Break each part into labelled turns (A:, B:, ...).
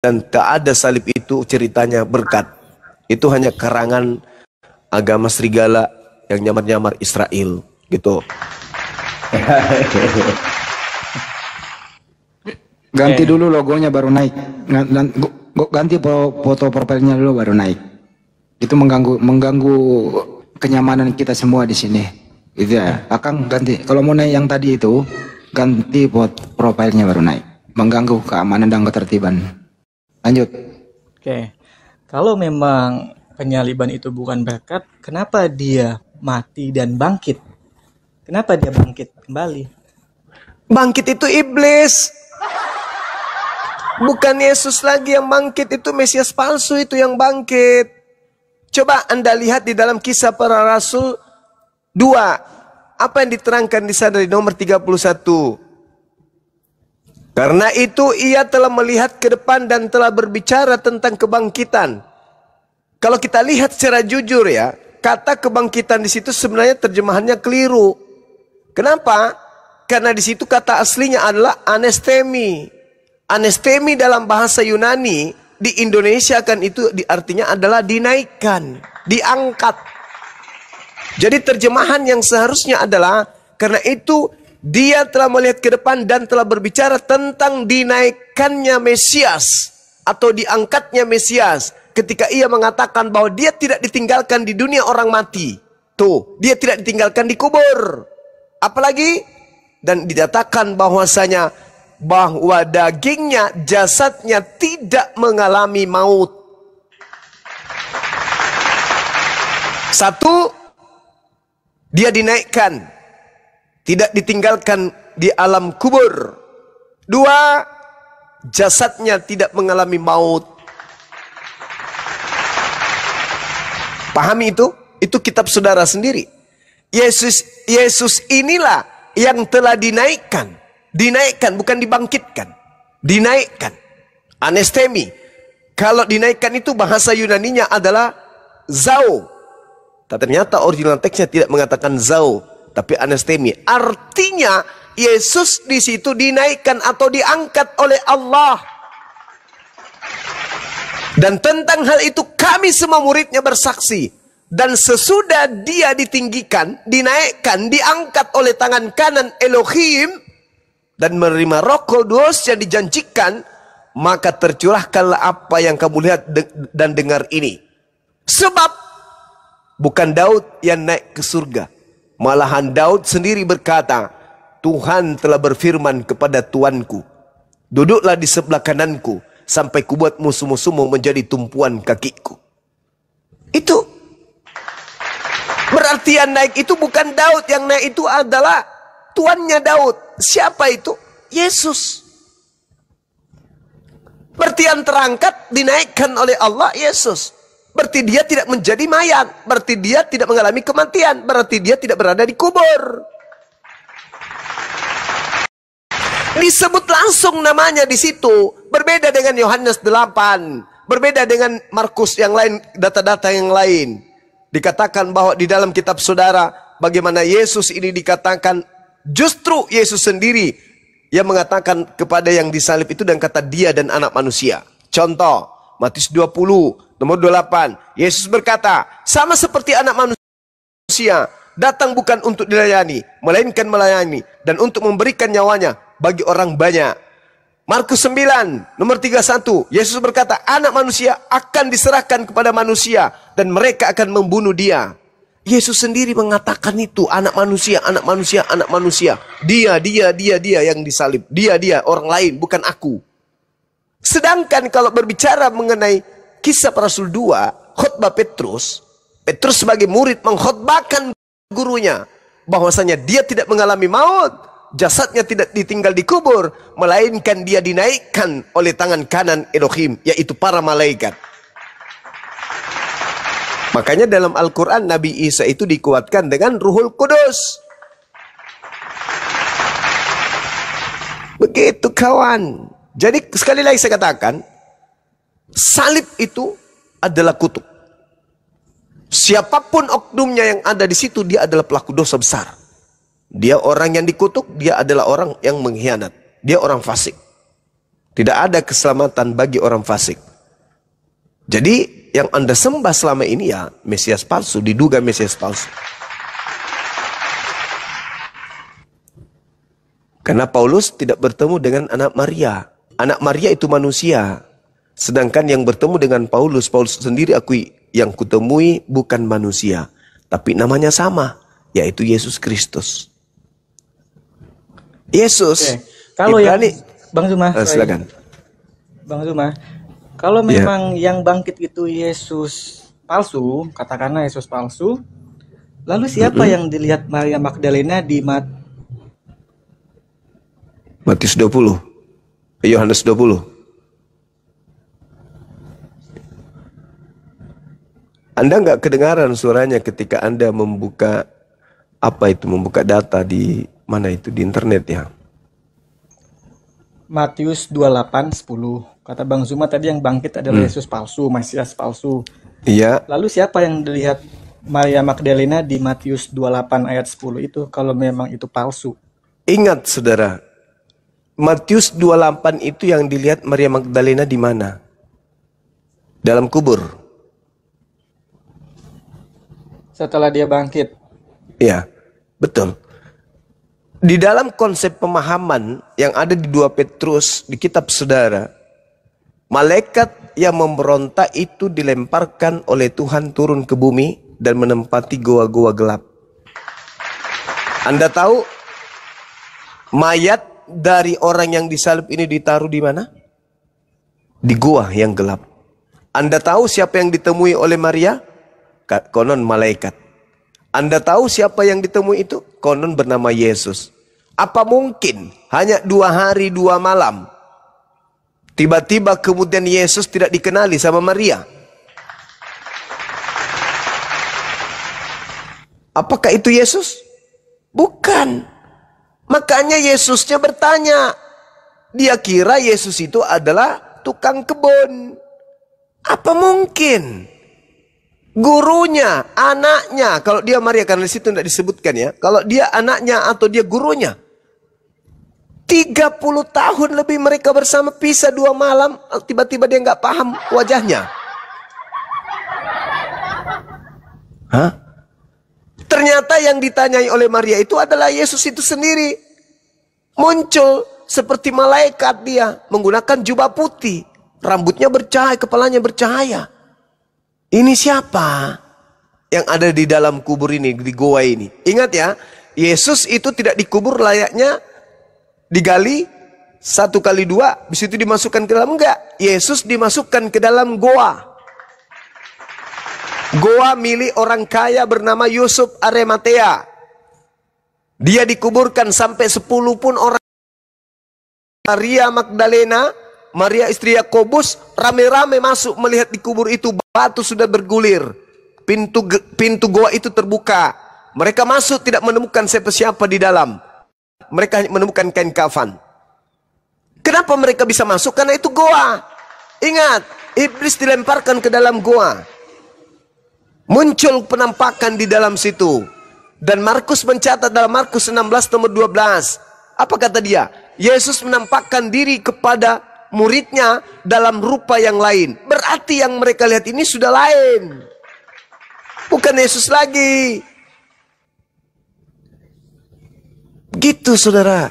A: dan tak ada salib itu ceritanya berkat. Itu hanya karangan agama serigala yang nyamar-nyamar Israel gitu.
B: Ganti dulu logonya baru naik. Ganti foto profilnya dulu baru naik. Itu mengganggu kenyamanan kita semua di sini. Itu ya. Akang ganti. Kalau mau naik yang tadi itu, ganti profilnya baru naik. Mengganggu keamanan dan ketertiban. Lanjut.
C: Oke. Kalau memang penyaliban itu bukan berkat, kenapa dia mati dan bangkit? Kenapa dia bangkit kembali?
A: Bangkit itu iblis. Bukan Yesus lagi yang bangkit, itu Mesias palsu itu yang bangkit. Coba Anda lihat di dalam Kisah Para Rasul 2. Apa yang diterangkan di sana di nomor 31? Karena itu ia telah melihat ke depan dan telah berbicara tentang kebangkitan. Kalau kita lihat secara jujur ya, kata kebangkitan di situ sebenarnya terjemahannya keliru. Kenapa? Karena di situ kata aslinya adalah anestemi. Anestemi dalam bahasa Yunani di Indonesia kan itu artinya adalah dinaikkan, diangkat. Jadi terjemahan yang seharusnya adalah karena itu dia telah melihat ke depan dan telah berbicara tentang dinaikkannya Mesias atau diangkatnya Mesias. Ketika ia mengatakan bahwa dia tidak ditinggalkan di dunia orang mati. Tuh, dia tidak ditinggalkan di kubur. Apalagi, dan dikatakan bahwasanya bahwa dagingnya, jasadnya tidak mengalami maut. Satu, dia dinaikkan, tidak ditinggalkan di alam kubur. Dua, jasadnya tidak mengalami maut. Pahami itu? Itu kitab saudara sendiri. Yesus inilah yang telah dinaikkan. Dinaikkan, bukan dibangkitkan. Dinaikkan. Anestemi. Kalau dinaikkan itu bahasa Yunaninya adalah zao. Ternyata original teksnya tidak mengatakan zao, tapi anestemi. Artinya Yesus di situ dinaikkan atau diangkat oleh Allah. Dan tentang hal itu kami semua muridnya bersaksi. Dan sesudah dia ditinggikan, dinaikkan, diangkat oleh tangan kanan Elohim dan menerima Roh Kudus yang dijanjikan, maka tercurahkanlah apa yang kamu lihat dan dengar ini. Sebab bukan Daud yang naik ke surga, malahan Daud sendiri berkata, Tuhan telah berfirman kepada Tuanku, duduklah di sebelah kananku sampai kubuat musuh-musuhmu menjadi tumpuan kakiku. Itu berarti yang naik itu bukan Daud, yang naik itu adalah tuannya Daud. Siapa itu? Yesus. Berarti yang terangkat dinaikkan oleh Allah Yesus. Berarti dia tidak menjadi mayat. Berarti dia tidak mengalami kematian. Berarti dia tidak berada di kubur. Disebut langsung namanya di situ. Berbeda dengan Yohanes 8. Berbeda dengan Markus yang lain, data-data yang lain. Dikatakan bahwa di dalam kitab saudara, bagaimana Yesus ini dikatakan, justru Yesus sendiri yang mengatakan kepada yang disalib itu dan kata dia dan anak manusia. Contoh, Matius 20, nomor 28. Yesus berkata, sama seperti anak manusia, datang bukan untuk dilayani, melainkan melayani, dan untuk memberikan nyawanya bagi orang banyak. Markus 9, nomor 31. Yesus berkata, anak manusia akan diserahkan kepada manusia, dan mereka akan membunuh dia. Yesus sendiri mengatakan itu, anak manusia, anak manusia, anak manusia. Dia yang disalib. Dia, orang lain, bukan aku. Sedangkan kalau berbicara mengenai Kisah Para Rasul 2, khotbah Petrus sebagai murid mengkhotbahkan gurunya, bahwasanya dia tidak mengalami maut, jasadnya tidak ditinggal di kubur, melainkan dia dinaikkan oleh tangan kanan Elohim, yaitu para malaikat. Makanya dalam Al-Quran Nabi Isa itu dikuatkan dengan Ruhul Kudus. Begitu kawan. Jadi sekali lagi saya katakan, salib itu adalah kutuk. Siapapun oknumnya yang ada di situ, dia adalah pelaku dosa besar. Dia orang yang dikutuk, dia adalah orang yang mengkhianat. Dia orang fasik. Tidak ada keselamatan bagi orang fasik. Jadi yang Anda sembah selama ini ya Mesias palsu, diduga Mesias palsu. Karena Paulus tidak bertemu dengan anak Maria. Anak Maria itu manusia. Sedangkan yang bertemu dengan Paulus, Paulus sendiri akui, yang kutemui bukan manusia, tapi namanya sama, yaitu Yesus Kristus. Yesus.
C: Oke. Kalau
A: Ibrani,
C: yang Bang Zuma,
A: silakan.
C: Bang Zuma, kalau memang yang bangkit itu Yesus palsu, katakanlah Yesus palsu, lalu siapa yang dilihat Maria Magdalena di
A: Matius 20, Yohanes 20. Anda nggak kedengaran suaranya ketika Anda membuka membuka data di mana itu di internet ya?
C: Matius 28:10. Kata Bang Zuma tadi yang bangkit adalah Yesus palsu, Mesias palsu.
A: Iya.
C: Lalu siapa yang dilihat Maria Magdalena di Matius 28 ayat 10 itu kalau memang itu palsu?
A: Ingat saudara, Matius 28 itu yang dilihat Maria Magdalena di mana? Dalam kubur.
C: Setelah dia bangkit.
A: Ya, betul. Di dalam konsep pemahaman yang ada di 2 Petrus di kitab saudara, malaikat yang memberontak itu dilemparkan oleh Tuhan turun ke bumi dan menempati goa-goa gelap. Anda tahu mayat dari orang yang disalib ini ditaruh di mana? Di goa yang gelap. Anda tahu siapa yang ditemui oleh Maria? Konon malaikat. Anda tahu siapa yang ditemui itu? Konon bernama Yesus. Apa mungkin hanya 2 hari 2 malam tiba-tiba kemudian Yesus tidak dikenali sama Maria? Apakah itu Yesus? Bukan. Makanya Yesusnya bertanya. Dia kira Yesus itu adalah tukang kebun. Apa mungkin? Gurunya, anaknya, kalau dia Maria, karena di situ tidak disebutkan ya. Kalau dia anaknya atau dia gurunya. 30 tahun lebih mereka bersama, pisah 2 malam, tiba-tiba dia nggak paham wajahnya. Hah? Ternyata yang ditanyai oleh Maria itu adalah Yesus itu sendiri. Muncul seperti malaikat dia, menggunakan jubah putih. Rambutnya bercahaya, kepalanya bercahaya. Ini siapa yang ada di dalam kubur ini, di goa ini? Ingat ya, Yesus itu tidak dikubur layaknya digali 1 kali 2, habis itu dimasukkan ke dalam. Enggak, Yesus dimasukkan ke dalam goa. Goa milik orang kaya bernama Yusuf Arimatea. Dia dikuburkan sampai 10 pun orang. Maria Magdalena, Maria istri Yakobus, rame-rame masuk melihat di kubur itu. Batu sudah bergulir. Pintu goa itu terbuka. Mereka masuk tidak menemukan siapa-siapa di dalam. Mereka menemukan kain kafan. Kenapa mereka bisa masuk? Karena itu goa. Ingat, iblis dilemparkan ke dalam goa. Muncul penampakan di dalam situ. Dan Markus mencatat dalam Markus 16 nomor 12. Apa kata dia? Yesus menampakkan diri kepada muridnya dalam rupa yang lain. Berarti yang mereka lihat ini sudah lain. Bukan Yesus lagi. Gitu saudara.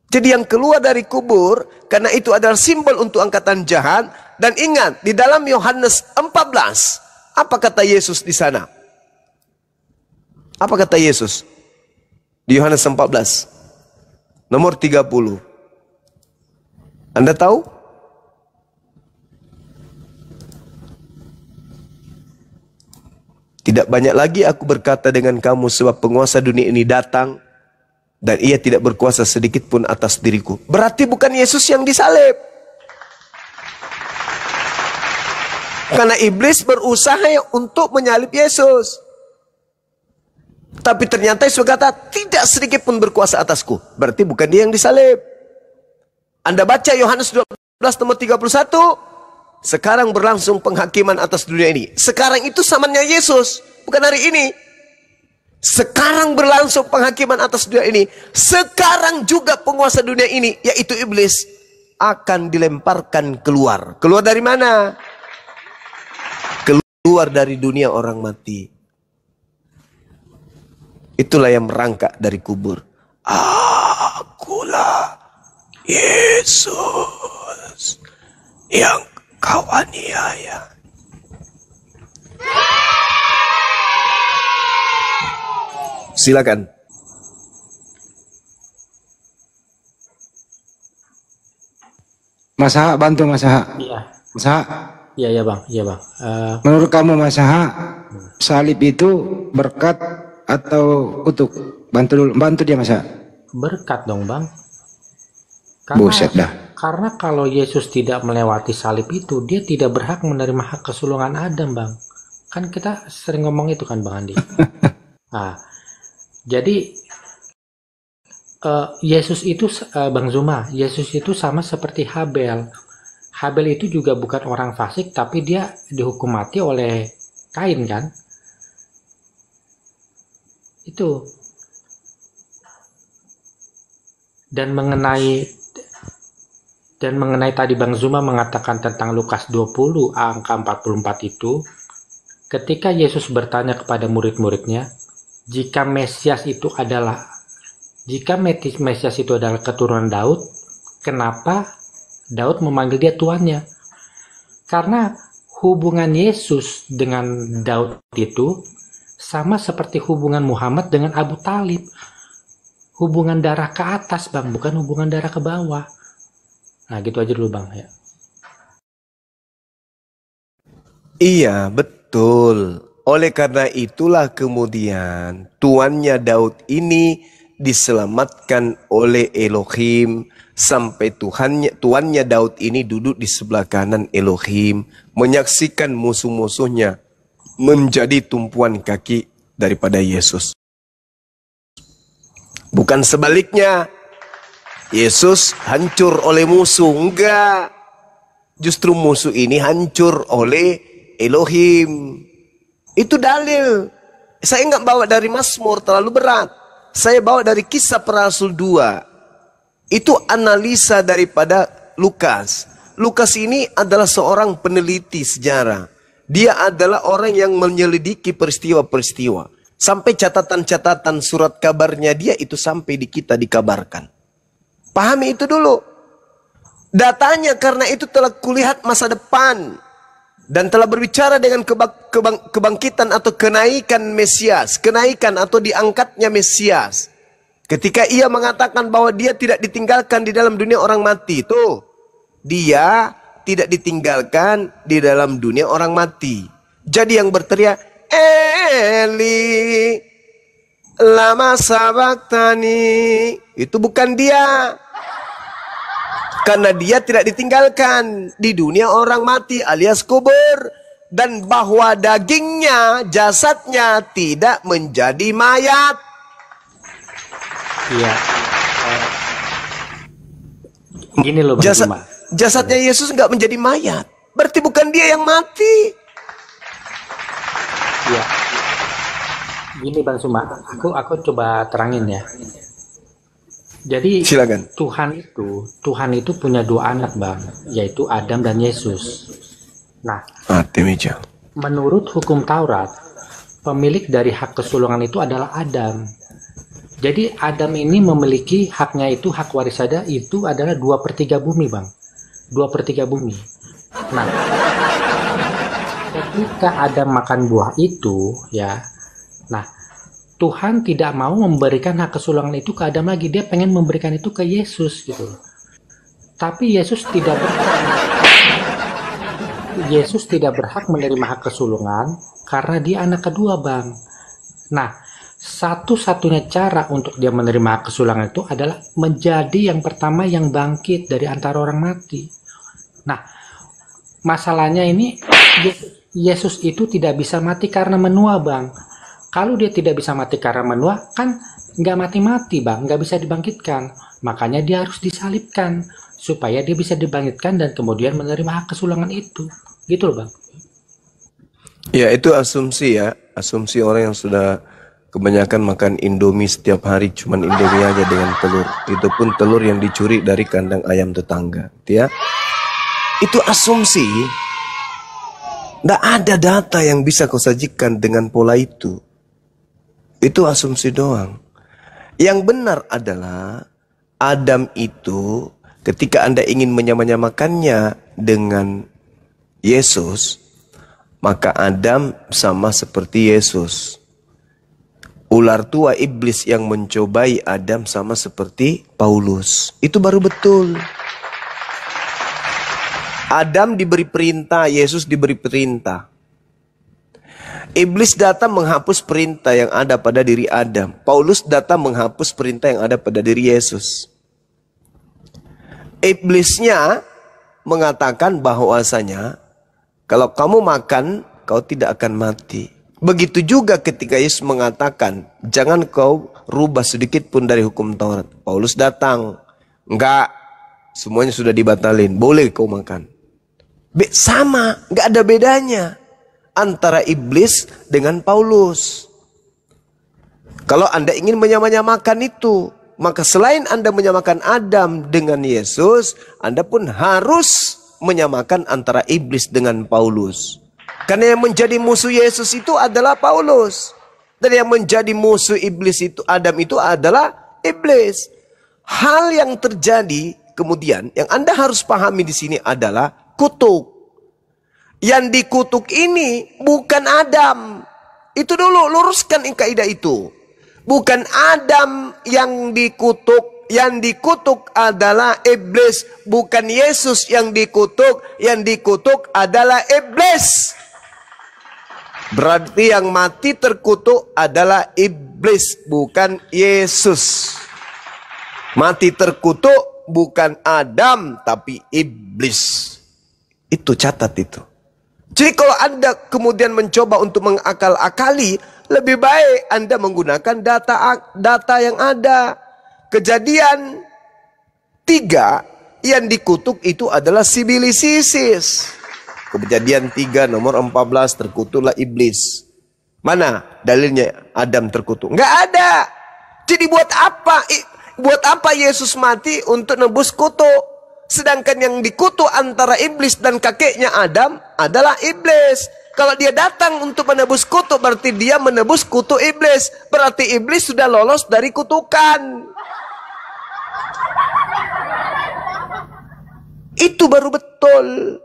A: Jadi yang keluar dari kubur, karena itu adalah simbol untuk angkatan jahat. Dan ingat, di dalam Yohanes 14, apa kata Yesus di sana? Apa kata Yesus? Di Yohanes 14, nomor 30. Anda tahu? Tidak banyak lagi aku berkata dengan kamu sebab penguasa dunia ini datang dan ia tidak berkuasa sedikit pun atas diriku. Berarti bukan Yesus yang disalib. Karena iblis berusaha untuk menyalib Yesus. Tapi ternyata Yesus berkata, tidak sedikit pun berkuasa atasku. Berarti bukan dia yang disalib. Anda baca Yohanes 12 nomor 31. Sekarang berlangsung penghakiman atas dunia ini. Sekarang itu zamannya Yesus, bukan hari ini. Sekarang berlangsung penghakiman atas dunia ini. Sekarang juga penguasa dunia ini, yaitu iblis, akan dilemparkan keluar. Keluar dari mana? Keluar dari dunia orang mati. Itulah yang merangkak dari kubur. Akulah Yesus yang kau aniaya. Silakan.
B: Mas Ha, bantu Mas Ha.
D: Iya,
B: Mas Ha,
D: iya bang, iya bang.
B: menurut kamu Mas Ha, salib itu berkat atau kutuk? Bantu dulu, bantu dia Mas Ha.
D: Berkat dong bang.
B: Buset dah.
D: Karena kalau Yesus tidak melewati salib itu, dia tidak berhak menerima hak kesulungan Adam bang. Kan kita sering ngomong itu kan bang Andi. Nah, jadi Yesus itu Bang Zuma, Yesus itu sama seperti Habel. Habel itu juga bukan orang fasik, tapi dia dihukum mati oleh Kain kan? Itu. Dan mengenai tadi Bang Zuma mengatakan tentang Lukas 20 angka 44 itu, ketika Yesus bertanya kepada murid-muridnya, jika Mesias itu adalah keturunan Daud, kenapa Daud memanggil dia tuannya? Karena hubungan Yesus dengan Daud itu sama seperti hubungan Muhammad dengan Abu Talib. Hubungan darah ke atas bang, bukan hubungan darah ke bawah. Nah gitu aja dulu bang ya.
A: Iya, betul. Oleh karena itulah kemudian tuannya Daud ini diselamatkan oleh Elohim sampai tuannya Daud ini duduk di sebelah kanan Elohim, menyaksikan musuh-musuhnya menjadi tumpuan kaki daripada Yesus. Bukan sebaliknya, Yesus hancur oleh musuh, enggak. Justru musuh ini hancur oleh Elohim. Itu dalil. Saya enggak bawa dari Mazmur, terlalu berat. Saya bawa dari Kisah Para Rasul 2. Itu analisa daripada Lukas. Lukas ini adalah seorang peneliti sejarah. Dia adalah orang yang menyelidiki peristiwa-peristiwa. Sampai catatan-catatan surat kabarnya dia itu sampai di kita dikabarkan. Pahami itu dulu. Datanya karena itu telah kulihat masa depan. Dan telah berbicara dengan kebangkitan atau kenaikan Mesias. Kenaikan atau diangkatnya Mesias. Ketika ia mengatakan bahwa dia tidak ditinggalkan di dalam dunia orang mati. Tuh. Dia tidak ditinggalkan di dalam dunia orang mati. Jadi yang berteriak, Eli, lama sabaktani. Itu bukan dia. Karena dia tidak ditinggalkan di dunia orang mati alias kubur. Dan bahwa dagingnya, jasadnya tidak menjadi mayat.
D: Iya. Gini loh Bang Zuma.
A: Jasadnya Yesus nggak menjadi mayat. Berarti bukan dia yang mati.
D: Iya. Gini Bang Zuma, aku coba terangin ya. Jadi
A: silakan.
D: Tuhan itu punya dua anak bang, yaitu Adam dan Yesus. Nah, menurut hukum Taurat, pemilik dari hak kesulungan itu adalah Adam. Jadi Adam ini memiliki haknya itu, hak warisannya itu adalah 2/3 bumi bang, 2/3 bumi. Nah, ketika Adam makan buah itu, ya, nah. Tuhan tidak mau memberikan hak kesulungan itu ke Adam lagi. Dia pengen memberikan itu ke Yesus gitu. Tapi Yesus tidak berhak. Yesus tidak berhak menerima hak kesulungan karena dia anak kedua bang. Nah, satu-satunya cara untuk dia menerima hak kesulungan itu adalah menjadi yang pertama yang bangkit dari antara orang mati. Nah, masalahnya ini Yesus itu tidak bisa mati karena menua bang. Kalau dia tidak bisa mati karena menua, kan nggak mati-mati bang, nggak bisa dibangkitkan. Makanya dia harus disalibkan, supaya dia bisa dibangkitkan dan kemudian menerima hak kesulungan itu. Gitu loh bang.
A: Ya itu asumsi ya, asumsi orang yang sudah kebanyakan makan Indomie setiap hari, cuman Indomie aja dengan telur. Itu pun telur yang dicuri dari kandang ayam tetangga, ya. Itu asumsi. Tidak ada data yang bisa kau sajikan dengan pola itu. Itu asumsi doang. Yang benar adalah Adam itu ketika Anda ingin menyamakannya dengan Yesus, maka Adam sama seperti Yesus. Ular tua iblis yang mencobai Adam sama seperti Paulus. Itu baru betul. Adam diberi perintah, Yesus diberi perintah. Iblis datang menghapus perintah yang ada pada diri Adam. Paulus datang menghapus perintah yang ada pada diri Yesus. Iblisnya mengatakan bahwasanya kalau kamu makan, kau tidak akan mati. Begitu juga ketika Yesus mengatakan, jangan kau rubah sedikit pun dari hukum Taurat. Paulus datang, enggak, semuanya sudah dibatalin, boleh kau makan. Sama, enggak ada bedanya antara iblis dengan Paulus. Kalau Anda ingin menyamakan itu, maka selain Anda menyamakan Adam dengan Yesus, Anda pun harus menyamakan antara iblis dengan Paulus. Karena yang menjadi musuh Yesus itu adalah Paulus. Dan yang menjadi musuh iblis itu, Adam itu adalah iblis. Hal yang terjadi kemudian, yang Anda harus pahami di sini adalah kutuk. Yang dikutuk ini bukan Adam. Itu dulu, luruskan kaidah itu. Bukan Adam yang dikutuk. Yang dikutuk adalah iblis. Bukan Yesus yang dikutuk. Yang dikutuk adalah iblis. Berarti yang mati terkutuk adalah iblis, bukan Yesus. Mati terkutuk bukan Adam, tapi iblis. Itu catat itu. Jadi kalau Anda kemudian mencoba untuk mengakal-akali, lebih baik Anda menggunakan data yang ada. Kejadian 3 yang dikutuk itu adalah si bilis sisis. Kejadian 3 nomor 14, terkutuklah iblis. Mana dalilnya Adam terkutuk? Nggak ada. Jadi buat apa? Buat apa Yesus mati untuk nebus kutuk? Sedangkan yang dikutuk antara iblis dan kakeknya Adam adalah iblis. Kalau dia datang untuk menebus kutuk, berarti dia menebus kutuk iblis. Berarti iblis sudah lolos dari kutukan. Itu baru betul.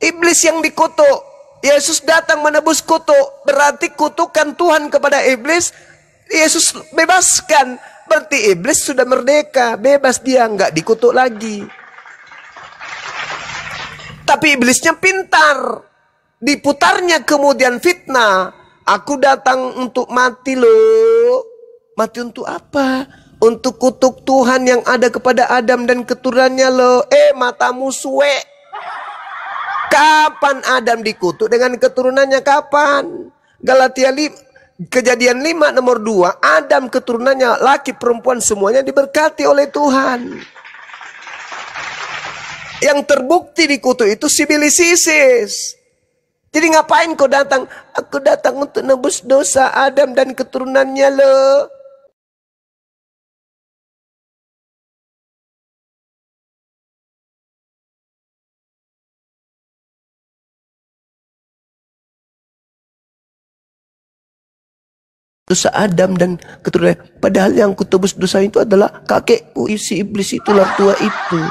A: Iblis yang dikutuk. Yesus datang menebus kutuk. Berarti kutukan Tuhan kepada iblis, Yesus bebaskan. Berarti iblis sudah merdeka. Bebas dia, nggak dikutuk lagi. Tapi iblisnya pintar. Diputarnya kemudian fitnah. Aku datang untuk mati loh. Mati untuk apa? Untuk kutuk Tuhan yang ada kepada Adam dan keturunannya loh. Matamu suwe. Kapan Adam dikutuk dengan keturunannya? Kapan? Galatia 5, Kejadian 5 nomor 2. Adam keturunannya laki perempuan semuanya diberkati oleh Tuhan. Yang terbukti dikutuk itu si bilis sisis. Jadi ngapain kau datang? Aku datang untuk nebus dosa Adam dan keturunannya loh. Dosa Adam dan keturunannya. Padahal yang kutebus dosa itu adalah kakekku, si iblis itu, ular tua itu.